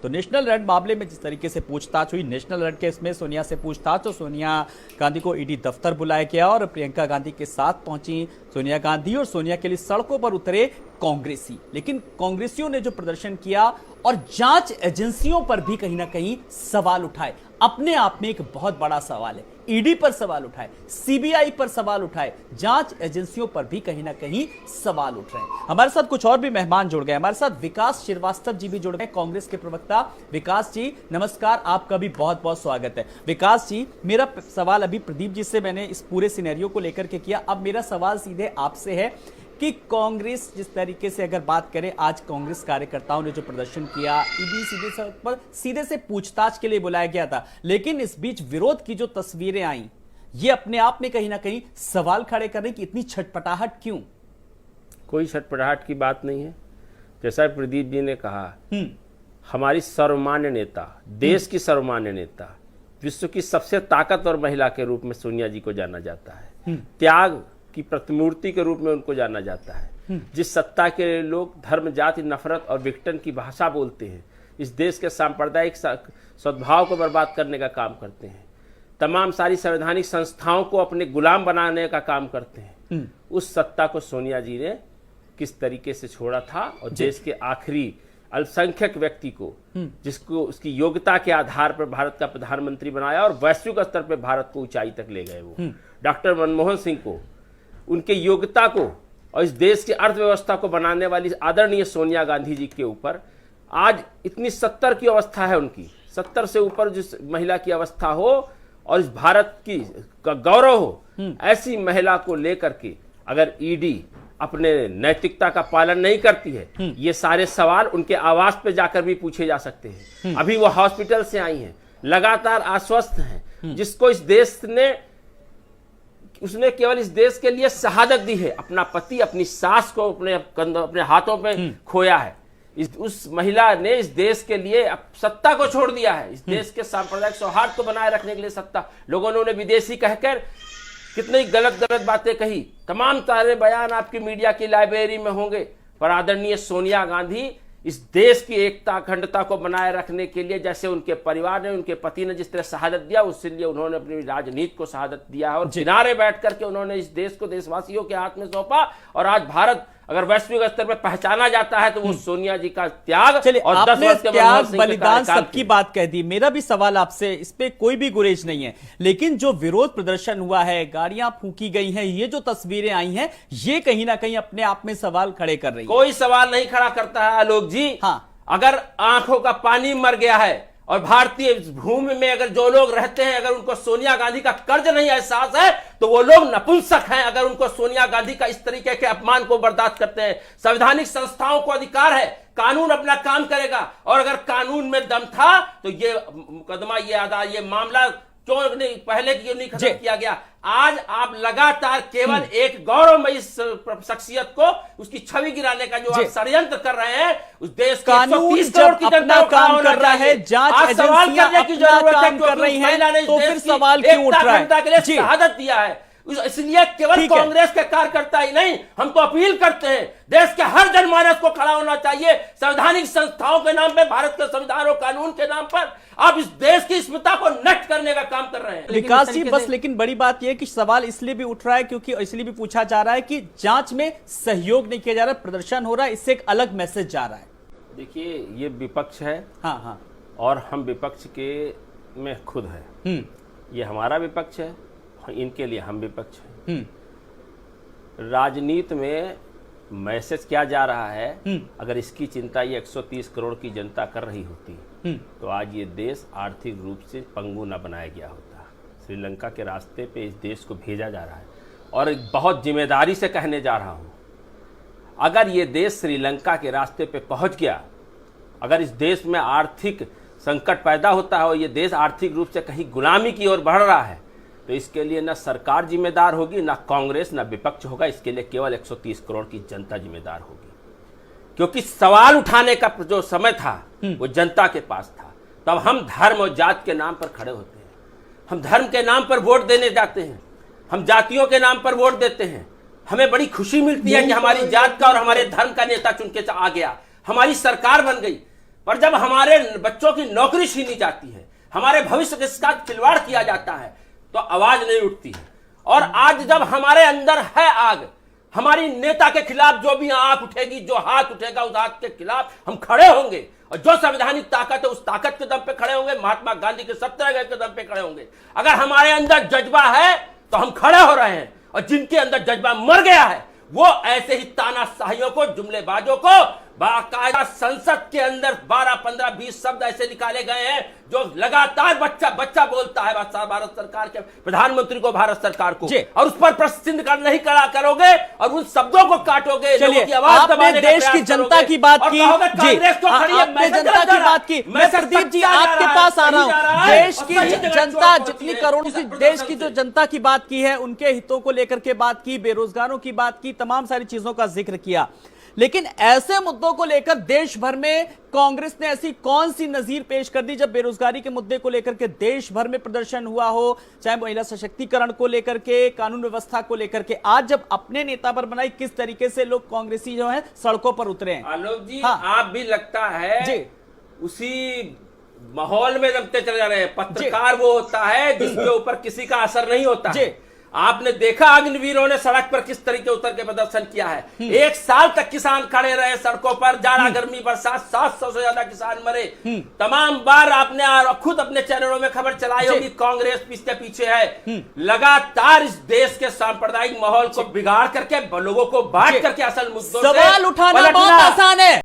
तो national red मामले में जिस तरीके से पूछताछ हुई, नेशनल रेड केस में सोनिया से पूछताछ, तो सोनिया गांधी को ईडी दफ्तर बुलाया गया और प्रियंका गांधी के साथ पहुंची सोनिया गांधी और सोनिया के लिए सड़कों पर उतरे कांग्रेसी। लेकिन कांग्रेसियों ने जो प्रदर्शन किया और जांच एजेंसियों पर भी कहीं ना कहीं सवाल उठाए, अपने आप में एक बहुत बड़ा सवाल है। ईडी पर सवाल उठाए, सीबीआई पर सवाल उठाए, जांच एजेंसियों पर भी कहीं ना कहीं सवाल उठ रहे हैं। हमारे साथ कुछ और भी मेहमान जुड़ गए। हमारे साथ विकास श्रीवास्तव जी भी जुड़ गए, कांग्रेस के प्रवक्ता। विकास जी नमस्कार, आपका भी बहुत बहुत स्वागत है। विकास जी, मेरा सवाल अभी प्रदीप जी से मैंने इस पूरे सिनेरियो को लेकर के किया, अब मेरा सवाल सीधे आपसे है कि कांग्रेस जिस तरीके से अगर बात करें, आज कांग्रेस कार्यकर्ताओं ने जो प्रदर्शन किया, ईडी सीधे से पूछताछ के लिए बुलाया गया था, लेकिन इस बीच विरोध की जो तस्वीरें आई, ये अपने आप में कहीं ना कहीं सवाल खड़े कर रही कि इतनी छटपटाहट क्यों? कोई छटपटाहट की बात नहीं है। जैसा प्रदीप जी ने कहा, हमारी सर्वमान्य नेता, देश की सर्वमान्य नेता, विश्व की सबसे ताकतवर महिला के रूप में सोनिया जी को जाना जाता है। त्याग की प्रतिमूर्ति के रूप में उनको जाना जाता है। जिस सत्ता के लोग धर्म, जाति, नफरत और विघटन की भाषा बोलते हैं, इस देश के सांप्रदायिक सद्भाव को बर्बाद करने का काम करते हैं, तमाम सारी संवैधानिक संस्थाओं को अपने गुलाम बनाने का काम करते हैं, उस सत्ता को सोनिया जी ने किस तरीके से छोड़ा था और देश के आखिरी अल्पसंख्यक व्यक्ति को, जिसको उसकी योग्यता के आधार पर भारत का प्रधानमंत्री बनाया और वैश्विक स्तर पर भारत को ऊंचाई तक ले गए। वो डॉक्टर मनमोहन सिंह को, उनके योग्यता को और इस देश की अर्थव्यवस्था को बनाने वाली आदरणीय सोनिया गांधी जी के ऊपर आज इतनी 70 की अवस्था है उनकी, 70 से ऊपर जिस महिला की अवस्था हो और इस भारत की का गौरव हो, ऐसी महिला को लेकर के अगर ईडी अपने नैतिकता का पालन नहीं करती है, ये सारे सवाल उनके आवास पे जाकर भी पूछे जा सकते हैं। अभी वो हॉस्पिटल से आई हैं, लगातार आश्वस्त हैं, जिसको इस देश ने, उसने केवल इस देश के लिए शहादत दी है, अपना पति, अपनी सास को अपने हाथों पे खोया है। उस महिला ने इस देश के लिए सत्ता को छोड़ दिया है, इस देश के सांप्रदायिक सौहार्द को बनाए रखने के लिए सत्ता। लोगों ने उन्हें विदेशी कहकर कितनी गलत गलत बातें कही, तमाम सारे बयान आपकी मीडिया की लाइब्रेरी में होंगे, पर आदरणीय सोनिया गांधी इस देश की एकता, अखंडता को बनाए रखने के लिए, जैसे उनके परिवार ने, उनके पति ने जिस तरह शहादत दिया, उसके लिए उन्होंने अपनी राजनीति को शहादत दिया और किनारे बैठ करके उन्होंने इस देश को देशवासियों के हाथ में सौंपा। और आज भारत अगर वैश्विक स्तर पर पहचाना जाता है तो वो सोनिया जी का त्याग और 10 वर्ष के त्याग, बलिदान सबकी बात कह दी। मेरा भी सवाल आपसे, इस पे कोई भी गुरेज नहीं है, लेकिन जो विरोध प्रदर्शन हुआ है, गाड़ियां फूंकी गई हैं, ये जो तस्वीरें आई हैं, ये कहीं ना कहीं अपने आप में सवाल खड़े कर रही है। कोई सवाल नहीं खड़ा करता है आलोक जी। हाँ, अगर आंखों का पानी मर गया है और भारतीय भूमि में अगर जो लोग रहते हैं, अगर उनको सोनिया गांधी का कर्ज नहीं एहसास है, तो वो लोग नपुंसक हैं। अगर उनको सोनिया गांधी का इस तरीके के अपमान को बर्दाश्त करते हैं, संवैधानिक संस्थाओं को अधिकार है, कानून अपना काम करेगा, और अगर कानून में दम था तो ये मुकदमा, ये मामला क्यों नहीं पहले क्यों नहीं खत्म किया गया? आज आप लगातार केवल एक गौरवमयी शख्सियत को, उसकी छवि गिराने का जो आप षड्यंत्र कर रहे हैं, उस देश के 130 करोड़ की जनता को काम कर रहा है, जांच एजेंसियां अपना काम कर रही हैं, तो फिर सवाल क्यों उठ रहा है? के लिए शहादत दिया है, इसलिए केवल कांग्रेस के कार्यकर्ता ही नहीं, हम तो अपील करते हैं, देश के हर जनमानस को खड़ा होना चाहिए। संवैधानिक संस्थाओं के नाम पे, भारत के संविधान और कानून के नाम पर आप इस देश की स्मिता को नष्ट करने का काम कर रहे हैं। विकास जी, बस लेकिन बड़ी बात यह कि सवाल इसलिए भी उठ रहा है क्योंकि इसलिए भी पूछा जा रहा है कि जांच में सहयोग नहीं किया जा रहा, प्रदर्शन हो रहा है, इससे एक अलग मैसेज जा रहा है। देखिए, ये विपक्ष है। हाँ, और हम विपक्ष के में खुद है, ये हमारा विपक्ष है, इनके लिए हम विपक्ष हैं। राजनीति में मैसेज क्या जा रहा है, अगर इसकी चिंता ये 130 करोड़ की जनता कर रही होती तो आज ये देश आर्थिक रूप से पंगु न बनाया गया होता। श्रीलंका के रास्ते पे इस देश को भेजा जा रहा है, और बहुत जिम्मेदारी से कहने जा रहा हूँ, अगर ये देश श्रीलंका के रास्ते पे पहुँच गया, अगर इस देश में आर्थिक संकट पैदा होता है और ये देश आर्थिक रूप से कहीं गुलामी की ओर बढ़ रहा है, तो इसके लिए ना सरकार जिम्मेदार होगी, ना कांग्रेस, ना विपक्ष होगा, इसके लिए केवल 130 करोड़ की जनता जिम्मेदार होगी। क्योंकि सवाल उठाने का जो समय था वो जनता के पास था। तब हम धर्म और जात के नाम पर खड़े होते हैं, हम धर्म के नाम पर वोट देने जाते हैं, हम जातियों के नाम पर वोट देते हैं। हमें बड़ी खुशी मिलती है कि हमारी जात का और हमारे धर्म का नेता चुन के आ गया, हमारी सरकार बन गई। पर जब हमारे बच्चों की नौकरी छीनी जाती है, हमारे भविष्य के साथ खिलवाड़ किया जाता है, तो आवाज नहीं उठती है। और आज जब हमारे अंदर है आग, हमारी नेता के खिलाफ जो भी आंख उठेगी, जो हाथ उठेगा, उस हाथ के खिलाफ हम खड़े होंगे। और जो संवैधानिक ताकत है, उस ताकत के दम पे खड़े होंगे, महात्मा गांधी के सत्याग्रह के दम पे खड़े होंगे। अगर हमारे अंदर जज्बा है तो हम खड़े हो रहे हैं, और जिनके अंदर जज्बा मर गया है वो ऐसे ही तानाशाहियों को, जुमलेबाजों को बाकायदा संसद के अंदर 12, 15, 20 शब्द ऐसे निकाले गए हैं जो लगातार बच्चा बोलता है भारत सरकार के प्रधानमंत्री को, भारत सरकार को, और उस पर प्रश्न कर नहीं करा करोगे और उन शब्दों को काटोगे। चलिए, आपने देश की जनता की बात की, जी आपने जनता की बात की। मैं प्रदीप जी आपके पास आ रहा हूं। देश की जनता, जितनी करोड़ों से देश की जो जनता की बात की है, उनके हितों को लेकर के बात की, बेरोजगारों की बात की, तमाम सारी चीजों का जिक्र किया। लेकिन ऐसे मुद्दों को लेकर देश भर में कांग्रेस ने ऐसी कौन सी नजीर पेश कर दी जब बेरोजगारी के मुद्दे को लेकर के देश भर में प्रदर्शन हुआ हो, चाहे महिला सशक्तिकरण को लेकर के, कानून व्यवस्था को लेकर के, आज जब अपने नेता पर बनाई, किस तरीके से लोग कांग्रेसी जो है सड़कों पर उतरे हैं? आलोक जी, हाँ, आप भी लगता है जी उसी माहौल में जमते चले जा रहे हैं। पत्रकार वो होता है जिसके ऊपर किसी का असर नहीं होता है। आपने देखा अग्निवीरों ने सड़क पर किस तरीके उतर के प्रदर्शन किया है। 1 साल तक किसान खड़े रहे सड़कों पर, जाड़ा गर्मी बरसात, 700 से ज्यादा किसान मरे। तमाम बार आपने खुद अपने चैनलों में खबर चलाई होगी, कांग्रेस इसके पीछे है। लगातार इस देश के सांप्रदायिक माहौल को बिगाड़ करके, लोगों को बांट करके असल मुद्दों सवाल उठाना बहुत आसान है।